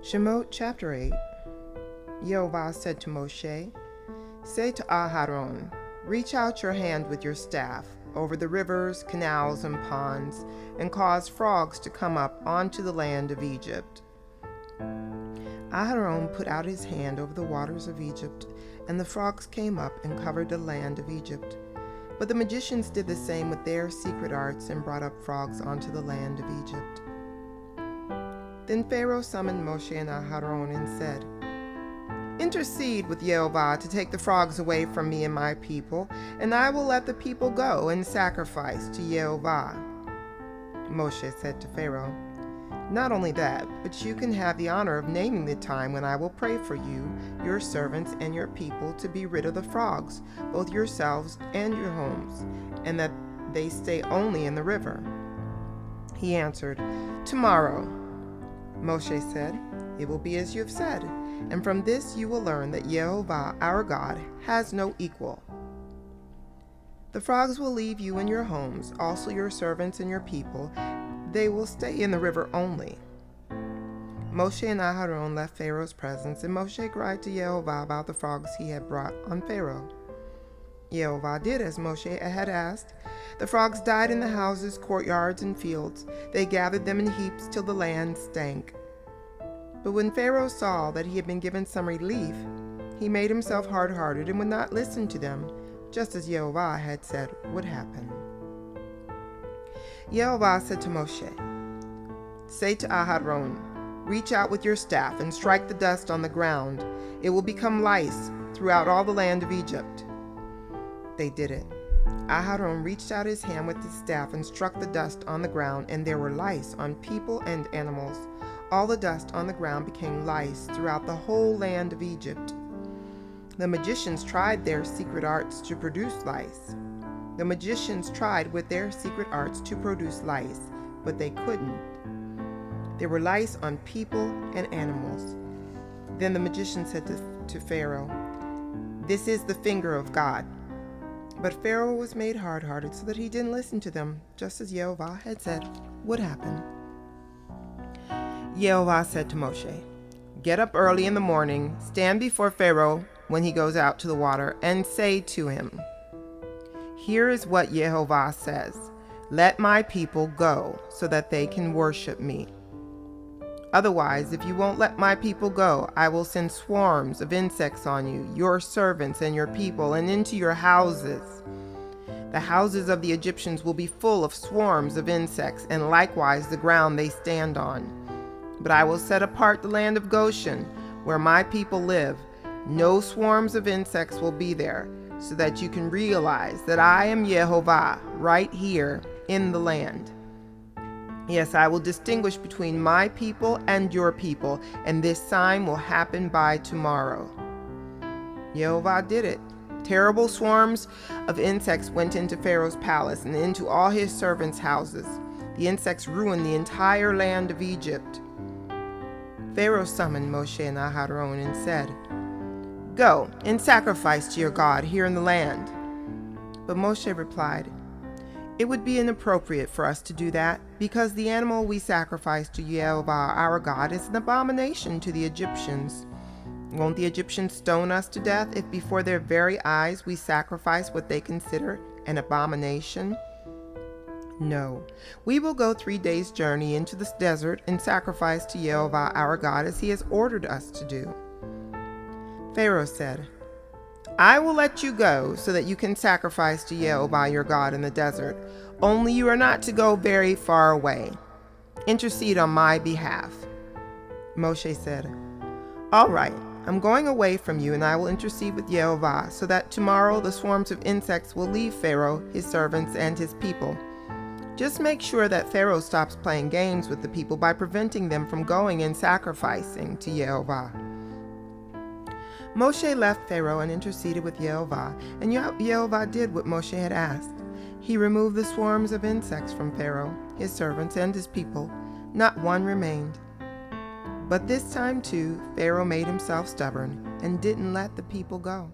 Shemot chapter 8. Yehovah said to Moshe, "Say to Aharon, reach out your hand with your staff over the rivers, canals, and ponds, and cause frogs to come up onto the land of Egypt." Aharon put out his hand over the waters of Egypt, and the frogs came up and covered the land of Egypt. But the magicians did the same with their secret arts and brought up frogs onto the land of Egypt. Then Pharaoh summoned Moshe and Aharon and said, "Intercede with Yehovah to take the frogs away from me and my people, and I will let the people go and sacrifice to Yehovah." Moshe said to Pharaoh, "Not only that, but you can have the honor of naming the time when I will pray for you, your servants, and your people to be rid of the frogs, both yourselves and your homes, and that they stay only in the river." He answered, "Tomorrow." Moshe said, "It will be as you have said, and from this you will learn that Yehovah, our God, has no equal. The frogs will leave you and your homes, also your servants and your people. They will stay in the river only." Moshe and Aharon left Pharaoh's presence, and Moshe cried to Yehovah about the frogs he had brought on Pharaoh. Yehovah did as Moshe had asked. The frogs died in the houses, courtyards, and fields. They gathered them in heaps till the land stank. But when Pharaoh saw that he had been given some relief, he made himself hard-hearted and would not listen to them, just as Yehovah had said would happen. Yehovah said to Moshe, "Say to Aharon, reach out with your staff and strike the dust on the ground. It will become lice throughout all the land of Egypt." They did it. Aharon reached out his hand with his staff and struck the dust on the ground, and there were lice on people and animals. All the dust on the ground became lice throughout the whole land of Egypt. The magicians tried their secret arts to produce lice. The magicians tried with their secret arts to produce lice, but they couldn't. There were lice on people and animals. Then the magician said to Pharaoh, "This is the finger of God." But Pharaoh was made hard-hearted so that he didn't listen to them, just as Yehovah had said would happen. Yehovah said to Moshe, "Get up early in the morning, stand before Pharaoh when he goes out to the water, and say to him, 'Here is what Yehovah says, let my people go so that they can worship me. Otherwise, if you won't let my people go, I will send swarms of insects on you, your servants and your people, and into your houses. The houses of the Egyptians will be full of swarms of insects, and likewise the ground they stand on. But I will set apart the land of Goshen, where my people live. No swarms of insects will be there, so that you can realize that I am Yehovah right here in the land. Yes, I will distinguish between my people and your people, and this sign will happen by tomorrow." Yehovah did it. Terrible swarms of insects went into Pharaoh's palace and into all his servants' houses. The insects ruined the entire land of Egypt. Pharaoh summoned Moshe and Aharon and said, "Go and sacrifice to your God here in the land." But Moshe replied, "It would be inappropriate for us to do that, because the animal we sacrifice to Yehovah our God is an abomination to the Egyptians. Won't the Egyptians stone us to death if before their very eyes we sacrifice what they consider an abomination? No, we will go 3 days' journey into this desert and sacrifice to Yehovah our God as he has ordered us to do." Pharaoh said, "I will let you go so that you can sacrifice to Yehovah your God in the desert. Only you are not to go very far away. Intercede on my behalf." Moshe said, "All right, I'm going away from you, and I will intercede with Yehovah so that tomorrow the swarms of insects will leave Pharaoh, his servants, and his people. Just make sure that Pharaoh stops playing games with the people by preventing them from going and sacrificing to Yehovah." Moshe left Pharaoh and interceded with Yehovah, and Yehovah did what Moshe had asked. He removed the swarms of insects from Pharaoh, his servants, and his people. Not one remained. But this time too, Pharaoh made himself stubborn and didn't let the people go.